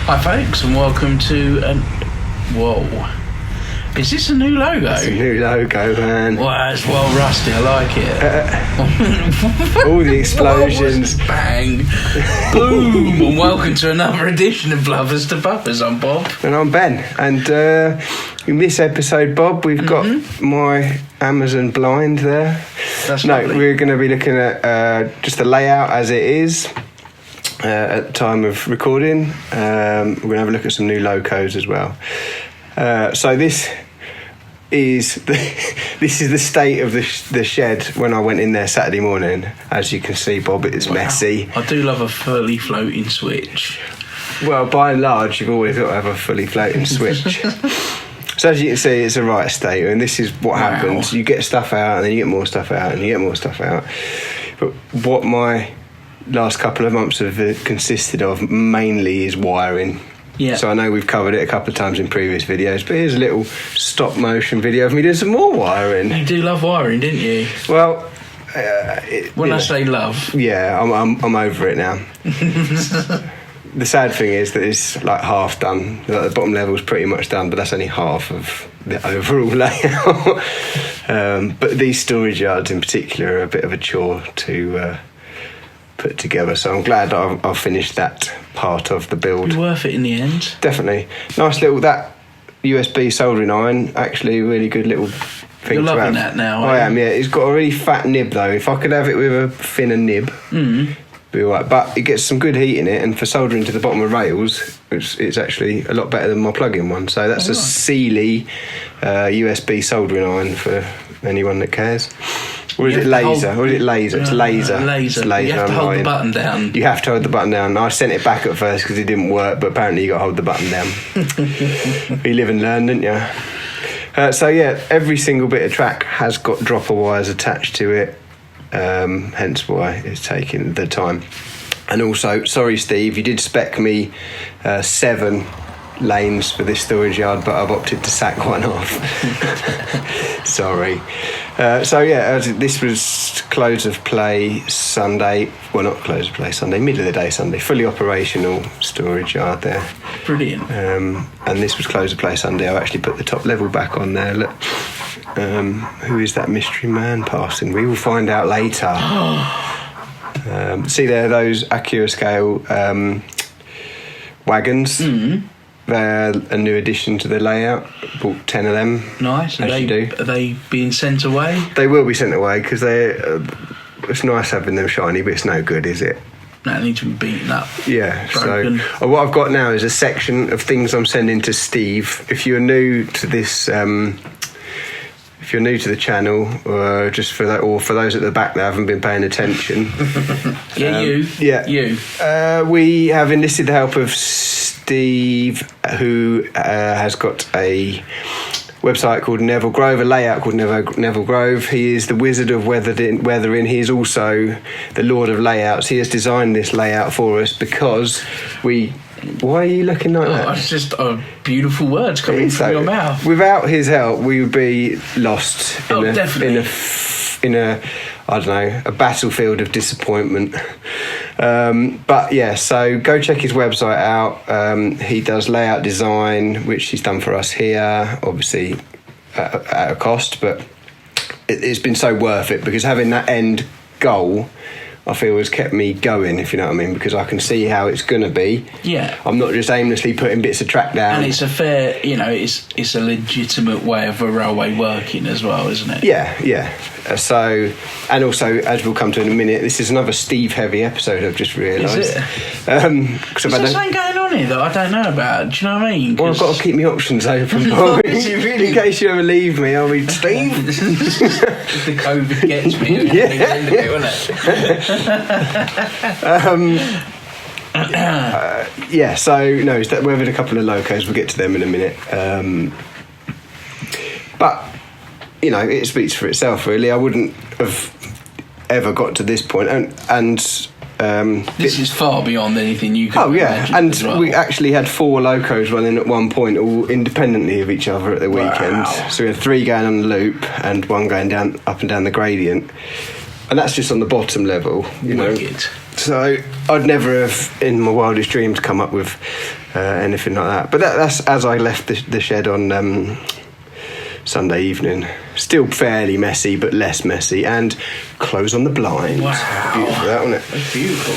Hi folks, and welcome to whoa. Is this a new logo? It's a new logo, man. Wow, it's well rusty, I like it. All the explosions. Bang. Boom. And welcome to another edition of Bluffers to Buffers. I'm Bob. And I'm Ben. And in this episode, Bob, we've got my Amazon blind there. That's lovely. We're going to be looking at just the layout as it is. At the time of recording, we're going to have a look at some new locos as well. So this is the state of the shed when I went in there Saturday morning. As you can see, Bob, it's messy. I do love a fully floating switch. Well, by and large, you've always got to have a fully floating switch. So as you can see, it's a right state, and this is what happens. You get stuff out, and then you get more stuff out, and you get more stuff out. But what my last couple of months have consisted of mainly is wiring. Yeah. So I know we've covered it a couple of times in previous videos, but here's a little stop motion video of me doing some more wiring. You do love wiring, didn't you? Well, when I say love, yeah, I'm over it now. The sad thing is that it's like half done. Like the bottom level's pretty much done, but that's only half of the overall layout. But these storage yards in particular are a bit of a chore to put together, so I'm glad that I've finished that part of the build. Worth it in the end. Definitely. Nice little, that USB soldering iron, actually really good little thing. You're to loving have. that now, I am, yeah. It's got a really fat nib though. If I could have it with a thinner nib, it'd be alright. But it gets some good heat in it, and for soldering to the bottom of rails, it's actually a lot better than my plug-in one. So that's a Sealy USB soldering iron for anyone that cares. Or is it laser? Or is it laser? It's laser. Laser. It's laser. You have to hold the button down. You have to hold the button down. I sent it back at first because it didn't work, but apparently you got to hold the button down. You live and learn, didn't you? So yeah, every single bit of track has got dropper wires attached to it, hence why it's taking the time. And also, sorry Steve, you did spec me 7 lanes for this storage yard, but I've opted to sack one off. Sorry. So yeah, this was close of play Sunday. Well, not close of play Sunday, middle of the day Sunday. Fully operational storage yard there. Brilliant. And this was close of play Sunday. I've actually put the top level back on there. Look. Who is that mystery man passing? We will find out later. See there, those Acura scale wagons. They're a new addition to the layout. Bought 10 of them. Nice. Are they being sent away? They will be sent away because it's nice having them shiny, but it's no good, is it? They need to be beaten up. Yeah. Broken. So what I've got now is a section of things I'm sending to Steve. If you're new to this, if you're new to the channel, just for that, or for those at the back that haven't been paying attention, you. We have enlisted the help of Steve, who has got a website called Neville Grove, a layout called Neville Grove. He is the wizard of weathering. He is also the lord of layouts. He has designed this layout for us because we... Why are you looking like that? It's just beautiful words coming from your mouth. Without his help, we would be lost in a I don't know, a battlefield of disappointment. But yeah, so go check his website out. He does layout design, which he's done for us here, obviously at a cost, but it's been so worth it because having that end goal, I feel, has kept me going, if you know what I mean, because I can see how it's going to be. Yeah. I'm not just aimlessly putting bits of track down. And it's a fair, it's a legitimate way of a railway working as well, isn't it? Yeah. So, and also, as we'll come to in a minute, this is another Steve-heavy episode, I've just realised. Is it? Is there something going on here that I don't know about? Do you know what I mean? Well, I've got to keep my options open, Bob. In case you ever leave me, I'll be Steve. The COVID gets me. So we've had a couple of locos. We'll get to them in a minute. But it speaks for itself, really. I wouldn't have ever got to this point, and this is far beyond anything you could imagine. And as well. We actually had 4 locos running at one point, all independently of each other at the weekend. Wow. So we had 3 going on the loop and 1 going down up and down the gradient. And that's just on the bottom level, you know. Wicked. So I'd never have, in my wildest dreams, come up with anything like that. But that's as I left the shed on Sunday evening. Still fairly messy, but less messy. And close on the blinds. Wow. Beautiful, that, wasn't it? That's beautiful.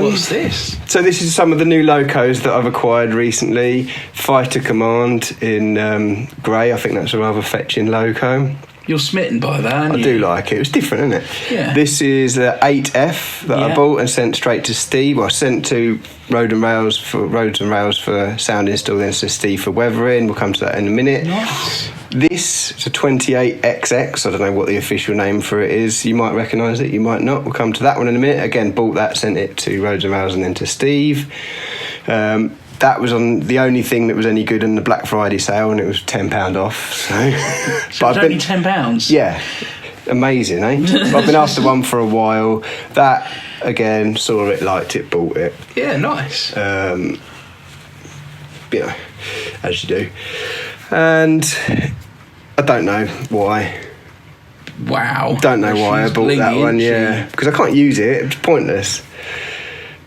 What's this? So this is some of the new locos that I've acquired recently. Fighter Command in grey. I think that's a rather fetching loco. You're smitten by that, aren't I you? do like it. It was different, isn't it? Yeah. This is 8F that I bought and sent straight to Steve. Well, I sent to Roads and Rails for sound install, then to Steve for weathering. We'll come to that in a minute. Nice. This is a 28xx. I don't know what the official name for it is. You might recognise it, you might not. We'll come to that one in a minute. Again, bought that, sent it to Roads and Rails and then to Steve. That was on the only thing that was any good in the Black Friday sale, and it was £10 off. So, But only £10. Yeah, amazing, eh? But I've been after one for a while. That again, saw it, liked it, bought it. Yeah, nice. You know, as you do. And I don't know why. Wow. Don't know why I bought that one. Yeah, because I can't use it. It's pointless.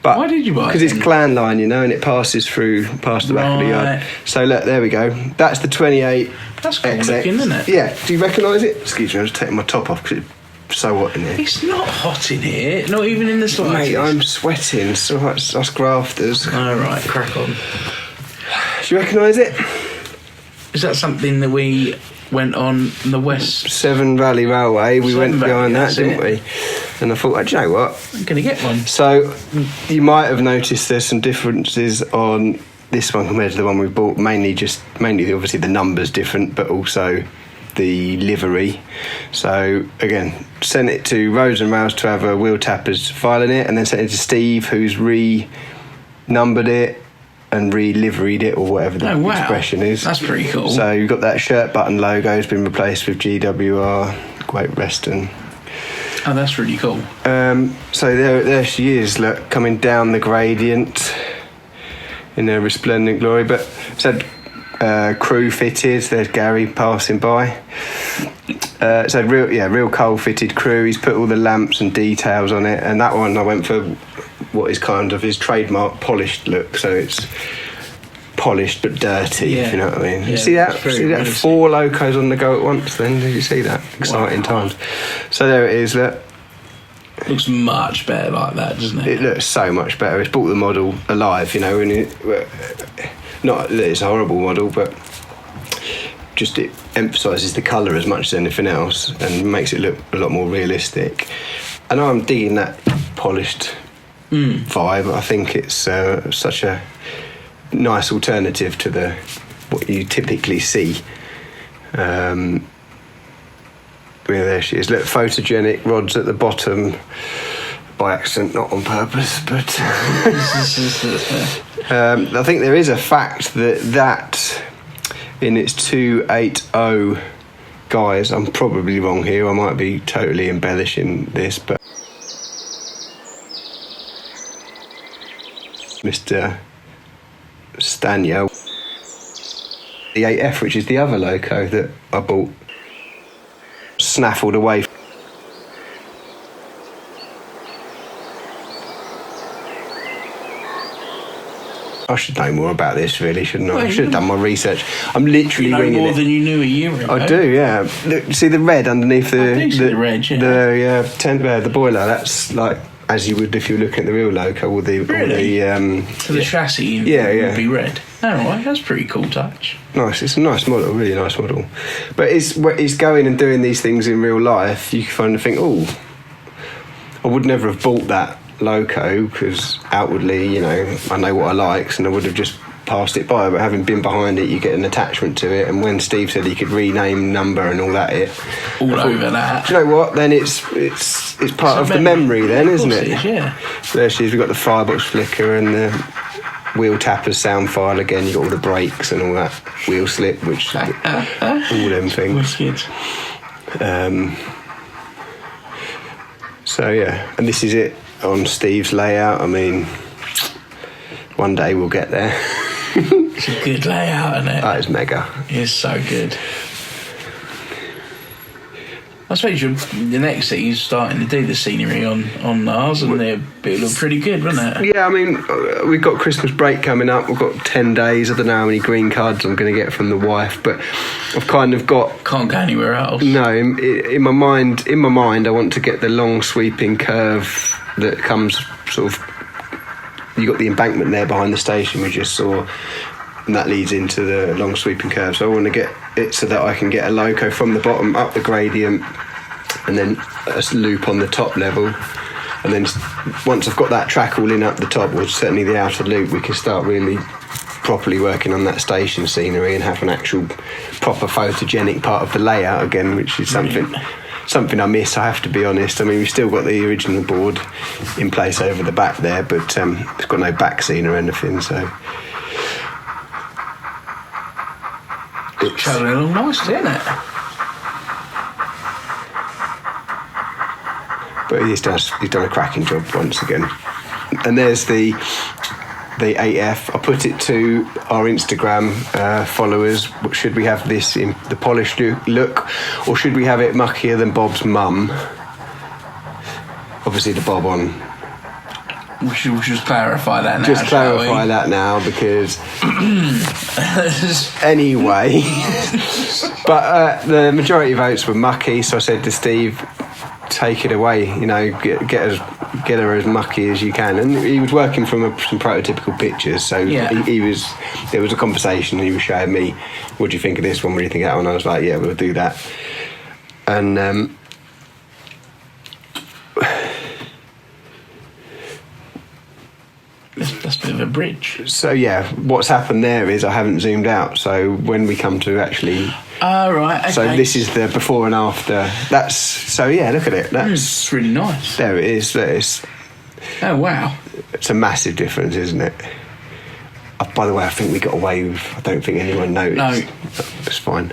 But why did you buy it? Because it's clan line, you know, and it passes past the back of the yard. So look, there we go. That's the 28. That's cool looking, isn't it? Yeah. Do you recognise it? Excuse me, I'm just taking my top off because it's so hot in here. It's not hot in here, not even in the slightest. Mate, I'm sweating. It's all right, it's us grafters. All right, crack on. Do you recognise it? Is that something that we went on the West Severn Valley Railway? We went behind that, didn't we? And I thought, do you know what? I'm going to get one. So you might have noticed there's some differences on this one compared to the one we bought. Mainly obviously the numbers different, but also the livery. So again, sent it to Roads and Rails to have a wheel tappers filing it, and then sent it to Steve, who's re-numbered it and re-liveried it, or whatever the expression is. That's pretty cool. So you've got that shirt button logo has been replaced with GWR, Great Western. Oh, that's really cool. So there she is, look, coming down the gradient in her resplendent glory. But it's had crew fitted. There's Garry passing by. So real coal fitted crew. He's put all the lamps and details on it. And that one I went for what is kind of his trademark polished look. So it's polished but dirty, if you know what I mean. Yeah, you see that? See that? 4 locos on the go at once then? Did you see that? Exciting times. So there it is, look. Looks much better like that, doesn't it? It looks so much better. It's brought the model alive, you know, and not that it's a horrible model, but just it emphasises the colour as much as anything else and makes it look a lot more realistic. And I'm digging that polished vibe. I think it's such a nice alternative to what you typically see. Yeah, there she is. Look, photogenic rods at the bottom, by accident, not on purpose. But I think there is a fact that in its 280 guys, I'm probably wrong here. I might be totally embellishing this, but Mr. Stanya, the 8F, which is the other loco that I bought, snaffled away. I should know more about this, really, shouldn't I? Well, I should have done my research. I'm literally winging it. more than you knew a year ago. I do, yeah. Look, see the red underneath the red, yeah. The boiler. That's like as you would if you were looking at the real loco, or the so the chassis would be red. All right, that's a pretty cool touch. Nice, it's a nice model, really nice model. But it's going and doing these things in real life. You kind of think, oh, I would never have bought that loco because outwardly, you know, I know what I like, and I would have just passed it by. But having been behind it, you get an attachment to it. And when Steve said he could rename number and all that, over that. Do you know what? Then it's part of the memory, then, isn't it? Yeah. So there she is. We've got the firebox flicker and the wheel tappers sound file again. You've got all the brakes and all that wheel slip, which all them things. Wicked. So yeah, and this is it on Steve's layout. I mean, one day we'll get there. It's a good layout, isn't it? That is mega. It's so good. I suppose the next thing is starting to do the scenery on ours, and it'll look pretty good, wouldn't it? Yeah, I mean, we've got Christmas break coming up. We've got 10 days. I don't know how many green cards I'm going to get from the wife, but I've kind of got... Can't go anywhere else. No, in my mind, I want to get the long sweeping curve that comes sort of... You got the embankment there behind the station we just saw, and that leads into the long sweeping curve. So I want to get it so that I can get a loco from the bottom up the gradient, and then a loop on the top level, and then once I've got that track all in up the top, or certainly the outer loop, we can start really properly working on that station scenery and have an actual proper photogenic part of the layout again, which is something I miss, I have to be honest. I mean, we've still got the original board in place over the back there, but it's got no back scene or anything, so... It's travelling along nicely, isn't it? But he's done a cracking job once again. And there's the 8F. I put it to our Instagram followers. Should we have this in the polished look, or should we have it muckier than Bob's mum? Obviously the Bob on. We should just clarify that now. Just clarify that now, because anyway. But the majority of votes were mucky, so I said to Steve, take it away, get her as mucky as you can. And he was working from some prototypical pictures, so there was a conversation, and he was showing me, what do you think of this one, what do you think of that one? I was like, yeah, we'll do that. And that's a bit of a bridge. so yeah, what's happened there is I haven't zoomed out, so when we come to actually... Right, okay. So this is the before and after. So yeah, look at it. It's really nice. There it is. There it is. Oh, wow. It's a massive difference, isn't it? By the way, I think we got away with... I don't think anyone noticed. No. It's fine.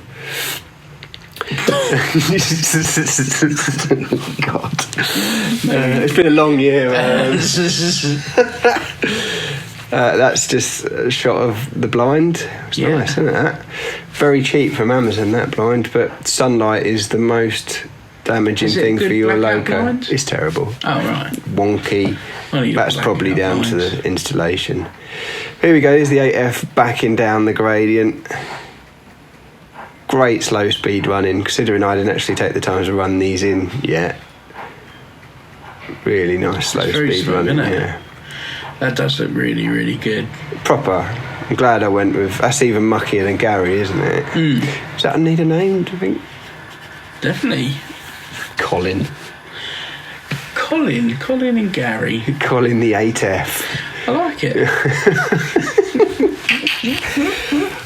God. It's been a long year. That's just a shot of the blind. It's nice, isn't it? That? Very cheap from Amazon, that blind, but sunlight is the most damaging thing for your loco. Blind? It's terrible. Oh, right. Wonky. That's probably down to the installation. Here we go, here's the 8F backing down the gradient. Great slow speed running, considering I didn't actually take the time to run these in yet. Really nice slow speed running, yeah. That does look really, really good. Proper. I'm glad I went with... That's even muckier than Garry, isn't it? Does that need a name, do you think? Definitely. Colin and Garry. Colin the 8F. I like it.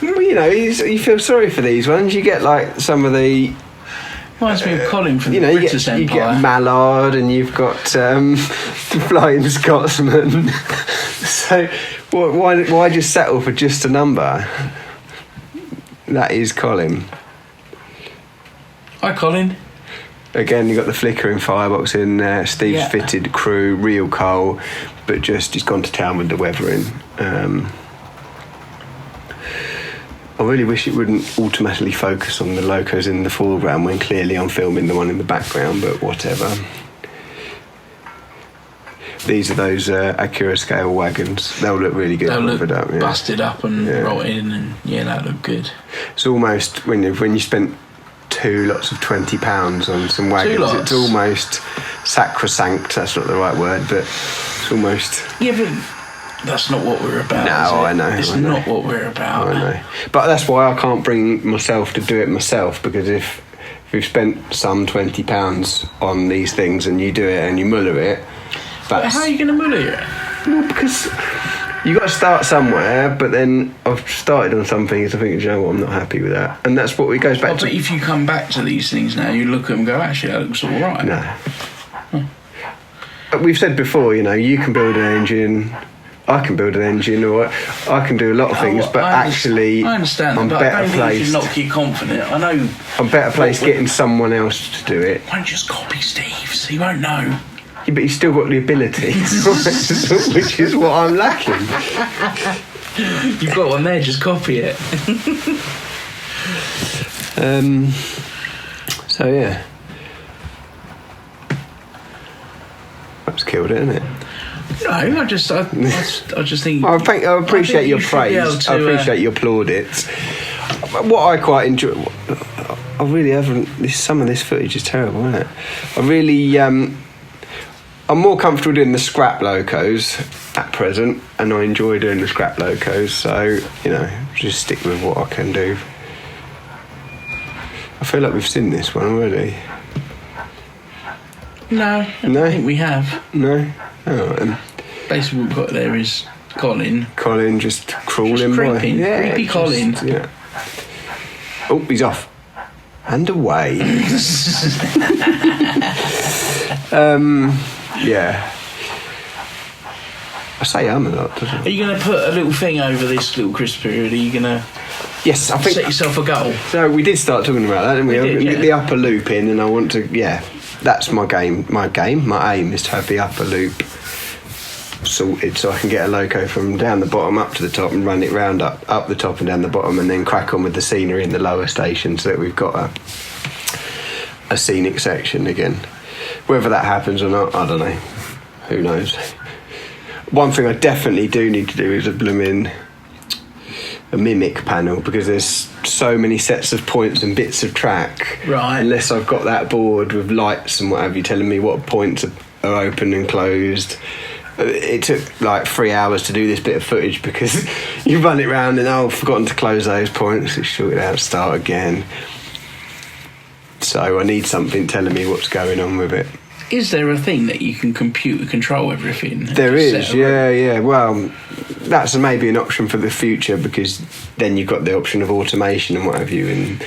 Well, you feel sorry for these ones. You get like some of the... Reminds me of Colin from the British Empire. You get Mallard, and you've got the Flying Scotsman. So why just settle for just a number? That is Colin. Hi, Colin. Again, you've got the flickering firebox in there. Steve's fitted crew, real coal, but he's gone to town with the weathering. I really wish it wouldn't automatically focus on the locos in the foreground when clearly I'm filming the one in the background, but whatever. These are those Acura scale wagons. They'll look really good. They'll look busted up and rotting, and that look good. It's almost, when you spent 2 lots of £20 on some wagons, it's almost sacrosanct. That's not the right word, but it's almost... Yeah, but... That's not what we're about. No, I know. It's not what we're about. I know. But that's why I can't bring myself to do it myself, because if we've spent some £20 on these things and you do it and you muller it, but how are you going to muller it? Well, because you got to start somewhere, but then I've started on some things, I think, you know what, I'm not happy with that. And that's what it goes back to. But if you come back to these things now, you look at them and go, actually, that looks all right. No. We've said before, you can build an engine... I can build an engine, or I can do a lot of things, but actually, I understand I'm that, better but placed. You should not keep confident. I know. I'm better placed getting someone else to do it. Why don't you just copy Steve's? He won't know. Yeah, but he's still got the ability, which is what I'm lacking. You've got one there. Just copy it. So yeah. That's killed it, isn't it? No, I just think. I appreciate your you should be able praise. to, I appreciate your plaudits. What I quite enjoy, I really haven't. Some of this footage is terrible, isn't it? I really, I'm more comfortable doing the scrap locos at present, and I enjoy doing the scrap locos. So just stick with what I can do. I feel like we've seen this one already. No, I don't think we have. No. Oh, basically, what we've got there is Colin. Colin just crawling just creeping. by. Yeah, creepy Colin. Yeah. Oh, he's off. And away. Yeah. I say a lot, doesn't it? Are you going to put a little thing over this little Christmas period? Are you going to yes, I think set yourself a goal? So we did start talking about that, didn't we? We did, Get the upper loop in, and I want to, that's my game. My aim is to have the upper loop sorted so I can get a loco from down the bottom up to the top and run it round up the top and down the bottom, and then crack on with the scenery in the lower station so that we've got a scenic section again. Whether that happens or not, I don't know. Who knows? One thing I definitely do need to do is a mimic panel, because there's so many sets of points and bits of track. Right. Unless I've got that board with lights and what have you telling me what points are open and closed. It took like 3 hours to do this bit of footage because you run it round and I've forgotten to close those points. It's short it out, start again. So I need something telling me what's going on with it. Is there a thing that you can computer control everything? There is, yeah. Well, that's maybe an option for the future, because then you've got the option of automation and what have you. And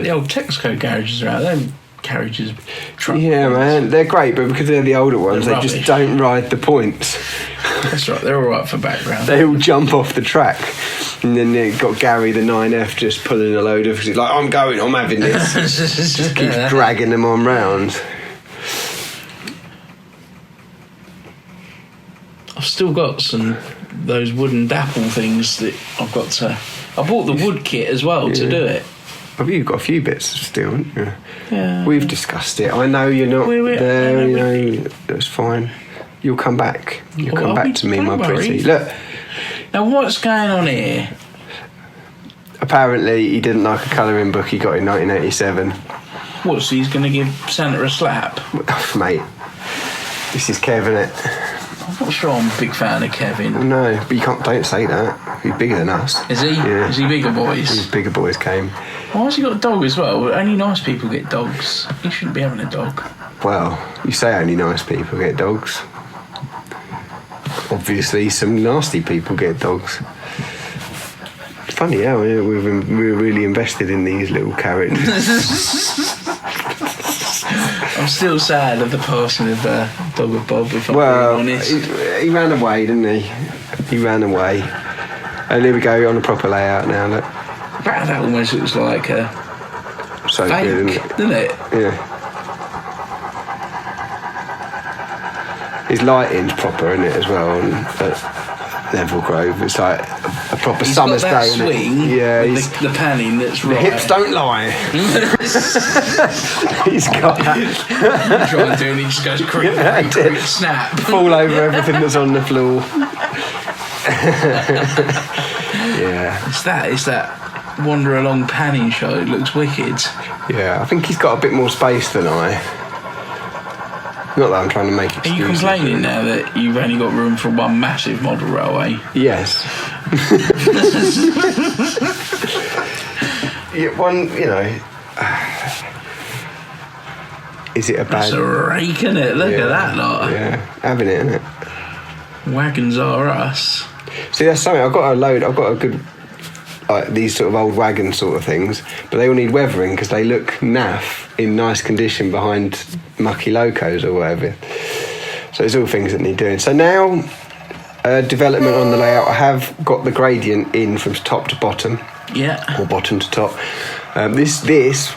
the old Texaco garages are out there. Carriages, truck yeah, points. Man, they're great, but because they're the older ones, they just don't ride the points. That's right, they're all right for background. They all jump off the track, and then you've got Garry the 9F just pulling a load of. He's like, I'm having this. Just keeps dragging them on round. I've still got those wooden dapple things that I've got to. I bought the wood kit as well to do it. You've got a few bits still, haven't you? Yeah. We've discussed it. I know you're not there. That's fine. You'll come back. You'll come back to me, my pretty. Look. Now, what's going on here? Apparently, he didn't like a colouring book he got in 1987. What? So he's going to give Santa a slap? Oh, mate, this is Kevin. I'm not sure I'm a big fan of Kevin. No, but don't say that. He's bigger than us. Is he? Yeah. Is he bigger boys? His bigger boys came. Why has he got a dog as well? Only nice people get dogs. He shouldn't be having a dog. Well, you say only nice people get dogs. Obviously, some nasty people get dogs. It's funny how we're really invested in these little characters. I'm still sad of the passing of Dog of Bob, if I'm being honest. He ran away, didn't he? He ran away. And here we go on a proper layout now, look. That almost looks like a so fake, good, doesn't it? Yeah. His lighting's proper, isn't it, as well? At Neville Grove, it's like a proper summer's day. He's got that swing, yeah, with the panning that's right. The hips don't lie. He's got that. You try and do it, he just goes quick, snap. Fall over everything that's on the floor. Yeah. It's that wander along panning show. It looks wicked. Yeah, I think he's got a bit more space than I. Not that I'm trying to make excuses. Are you complaining now that you've only got room for one massive model railway? Yes. Yeah, one, is it a bad... That's a rake, isn't it? Look at that lot. Yeah, having it, isn't it? Wagons are us. See, that's something. I've got a good, like these sort of old wagon sort of things, but they all need weathering because they look naff in nice condition behind mucky locos or whatever. So it's all things that need doing. So now, development on the layout. I have got the gradient in from top to bottom. Yeah. Or bottom to top. This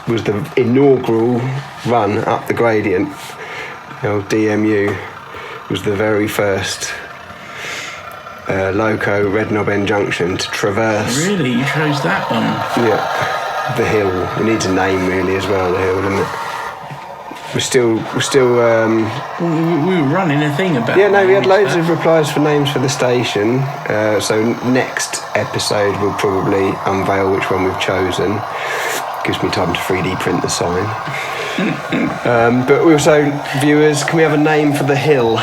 was the inaugural run up the gradient. The old DMU was the very first loco Redknob-end Junction to traverse. Really? You chose that one? Yeah. The hill. It needs a name really as well, the hill, doesn't it? We're still. We were running a thing about. Yeah, no, we had loads stuff. of replies for names for the station. So next episode we'll probably unveil which one we've chosen. Gives me time to 3D print the sign. But also, viewers, can we have a name for the hill?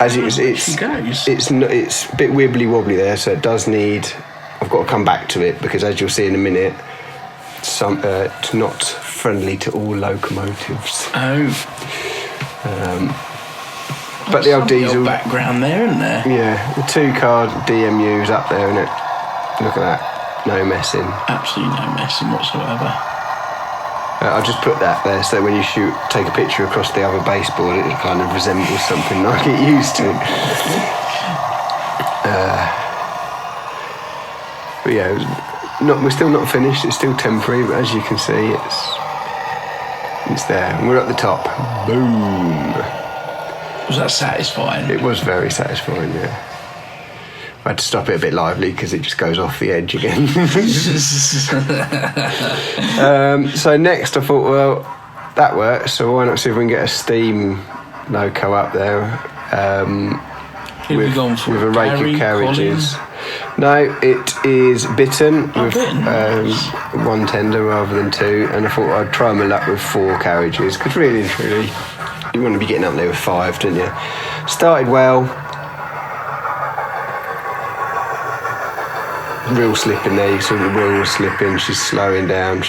As it's a bit wibbly wobbly there, so it does need. I've got to come back to it because, as you'll see in a minute, it's not friendly to all locomotives. Oh. But the old diesel background there, isn't there? Yeah, the 2-car DMU's up there, isn't it? Look at that, no messing. Absolutely no messing whatsoever. I'll just put that there so when you take a picture across the other baseboard, it kind of resembles something like it used to. But yeah, we're still not finished. It's still temporary, but as you can see, it's there. And we're at the top. Boom. Was that satisfying? It was very satisfying. Yeah. I had to stop it a bit lively because it just goes off the edge again. So next I thought, well, that works, so why not see if we can get a steam loco up there with a rake of carriages. Colin? No, it is Bitten with one tender rather than 2, and I thought I'd try my luck with 4 carriages because really and truly you want to be getting up there with 5, don't you? Started well. Real slip in there, you saw the wheels slipping, she's slowing down.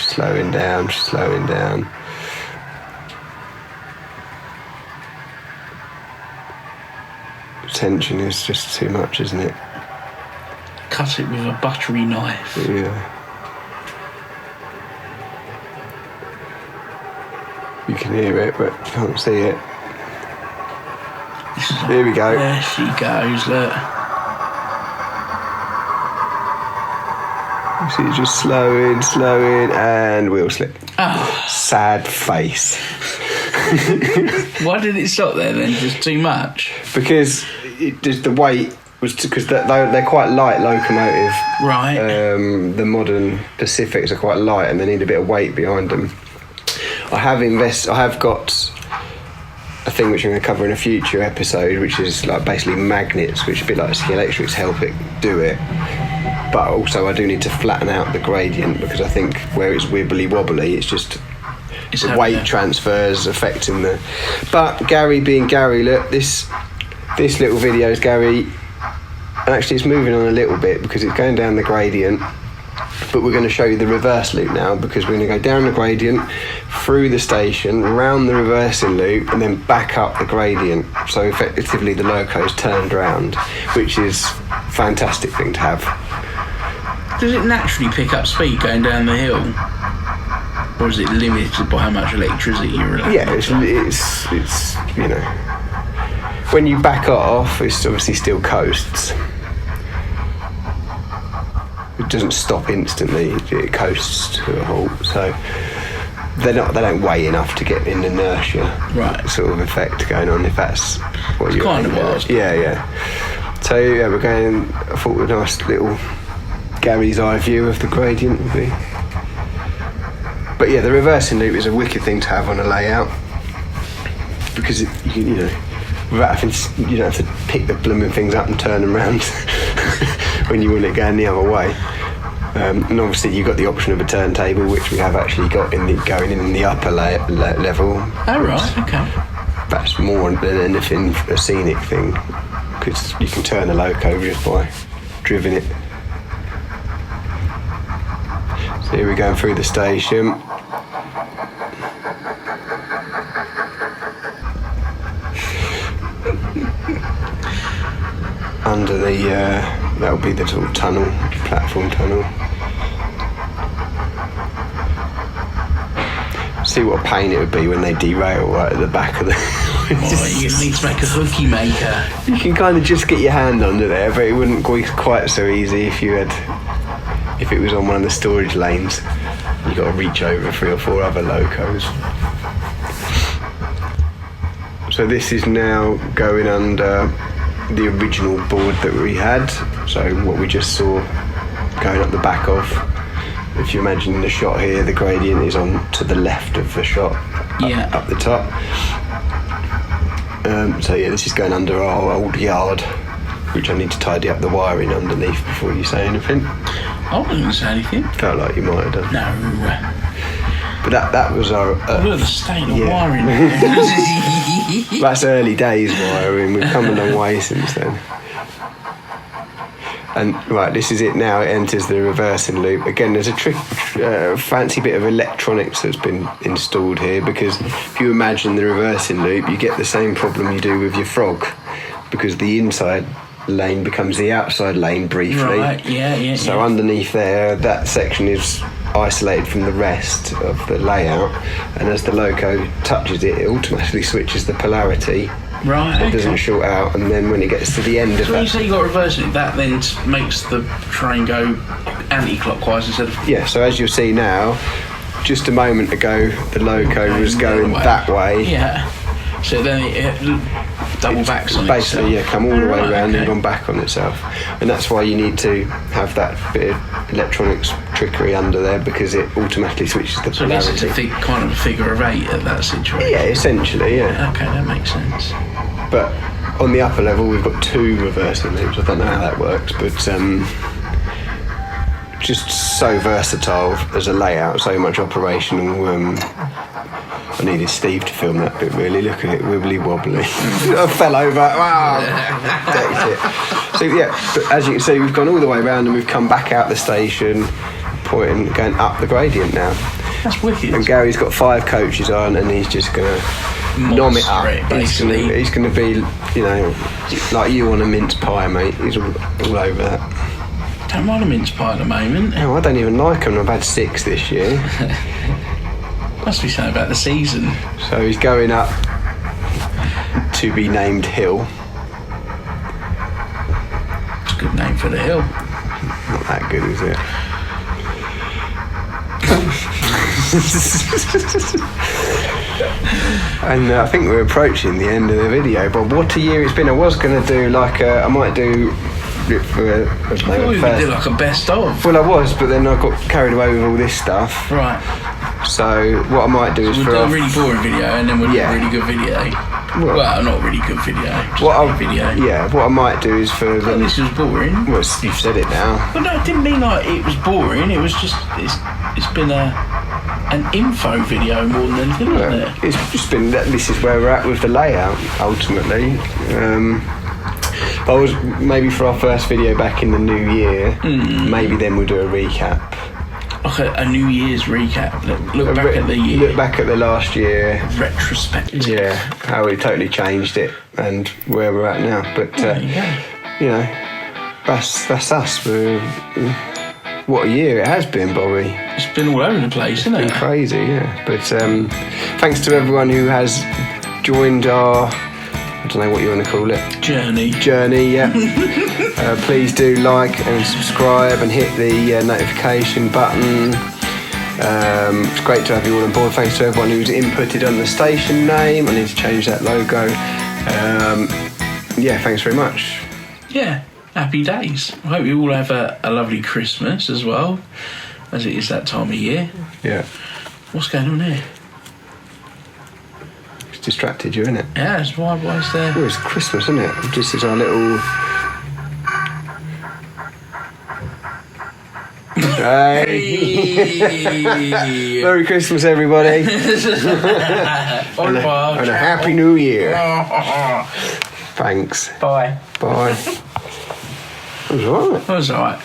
Tension is just too much, isn't it? Cut it with a buttery knife. Yeah. You can hear it, but you can't see it. Here we go. There she goes, look. See, just slowing, and wheel slip. Oh. Sad face. Why did it stop there then? Just too much? Because the weight was because they're quite light locomotive. Right. The modern Pacifics are quite light, and they need a bit of weight behind them. I have got a thing which I'm going to cover in a future episode, which is like basically magnets, which are a bit like ski electrics, help it do it. But also I do need to flatten out the gradient because I think where it's wibbly wobbly, it's just the weight transfers affecting the. But Garry being Garry, look, this little video is Garry, and actually it's moving on a little bit because it's going down the gradient. But we're going to show you the reverse loop now because we're going to go down the gradient, through the station, round the reversing loop, and then back up the gradient. So effectively the loco's turned round, which is a fantastic thing to have. Does it naturally pick up speed going down the hill? Or is it limited by how much electricity you're allowed? Yeah, it's you know, when you back off, it's obviously still coasts. It doesn't stop instantly; it coasts to a halt. So they don't weigh enough to get an inertia sort of effect going on. If that's what you're kind of what. Yeah. So yeah, we're going. I thought a nice little Garry's eye view of the gradient would be. But yeah, the reversing loop is a wicked thing to have on a layout because you know, without having you don't have to pick the blooming things up and turn them around when you want it going the other way. And obviously you've got the option of a turntable, which we have actually got going in the upper level. Oh right, okay. That's more than anything a scenic thing because you can turn the loco just by driving it. So here we're going through the station. Under the, that'll be the sort of tunnel, platform tunnel. See what a pain it would be when they derail right at the back of the... You need to make a hooky maker. You can kind of just get your hand under there, but it wouldn't be quite so easy if it was on one of the storage lanes. You've got to reach over 3 or 4 other locos. So this is now going under the original board that we had. So what we just saw going up the back of if you imagine the shot here, the gradient is on to the left of the shot, up the top. So yeah, this is going under our old yard, which I need to tidy up the wiring underneath before you say anything. I wasn't going to say anything. Felt like you might have done. No. But that was our... Look at the state of wiring. That's early days wiring. We've come a long way since then. And right, this is it now. It enters the reversing loop. Again, there's a fancy bit of electronics that's been installed here, because if you imagine the reversing loop, you get the same problem you do with your frog, because the inside lane becomes the outside lane briefly. Right, yeah. So underneath there, that section is isolated from the rest of the layout, and as the loco touches it, it automatically switches the polarity. Right, It doesn't short out, and then when it gets to the end of so when that... you say you got reversing, that then makes the train go anti-clockwise instead of... Yeah, so as you'll see now, just a moment ago, the loco was going that way. Yeah. So then it double backs on basically, itself. come all the way around okay. and gone back on itself. And that's why you need to have that bit of electronics trickery under there, because it automatically switches the So I guess polarity. it's a kind of a figure of 8 at that situation. Yeah, essentially, yeah. Okay, that makes sense. But on the upper level, we've got 2 reversing loops. I don't know how that works, but just so versatile as a layout, so much operational. I needed Steve to film that bit, really. Look at it, wibbly wobbly. I fell over. Wow, decked it. So yeah, but as you can see, we've gone all the way around and we've come back out the station, going up the gradient now. That's wicked. And Gary's got 5 coaches on, and he's just going to nom it up. Basically. He's going to be, like you on a mince pie, mate. He's all over that. Don't mind a mince pie at the moment. No, I don't even like them. I've had 6 this year. Must be something about the season. So he's going up to be named Hill. It's a good name for the hill. Not that good, is it? And I think we're approaching the end of the video, but what a year it's been. I was going to do I might do it for I thought we could do like a best of. Well, I was, but then I got carried away with all this stuff. Right. So what I might do is We'll do a really boring video, and then we'll do a really good video. Well, not really good video. Just a video. Yeah, what I might do is for Oh, this was boring. Well, you've said it now. Well, no, it didn't mean like it was boring. It was just it's been an info video more than anything, isn't it? It's just been that this is where we're at with the layout ultimately. I was maybe for our first video back in the new year, maybe then we'll do a recap. Like a New Year's recap. Look back at the year. Look back at the last year. Retrospective. Yeah, how we totally changed it and where we're at now. But that's us. What a year it has been, Bobby. It's been all over the place, isn't it? It's been crazy, yeah. But thanks to everyone who has joined our, I don't know what you want to call it. Journey, yeah. Please do like and subscribe and hit the notification button. It's great to have you all on board. Thanks to everyone who's inputted on the station name. I need to change that logo. Thanks very much. Yeah, happy days. I hope you all have a lovely Christmas as well, as it is that time of year. Yeah. What's going on here? It's distracted you, isn't it? Yeah, it's why is there... Oh, it's Christmas, isn't it? This is our little... Hey. Merry Christmas, everybody. And a Happy New Year. Thanks. Bye. Bye. That was alright. That was alright.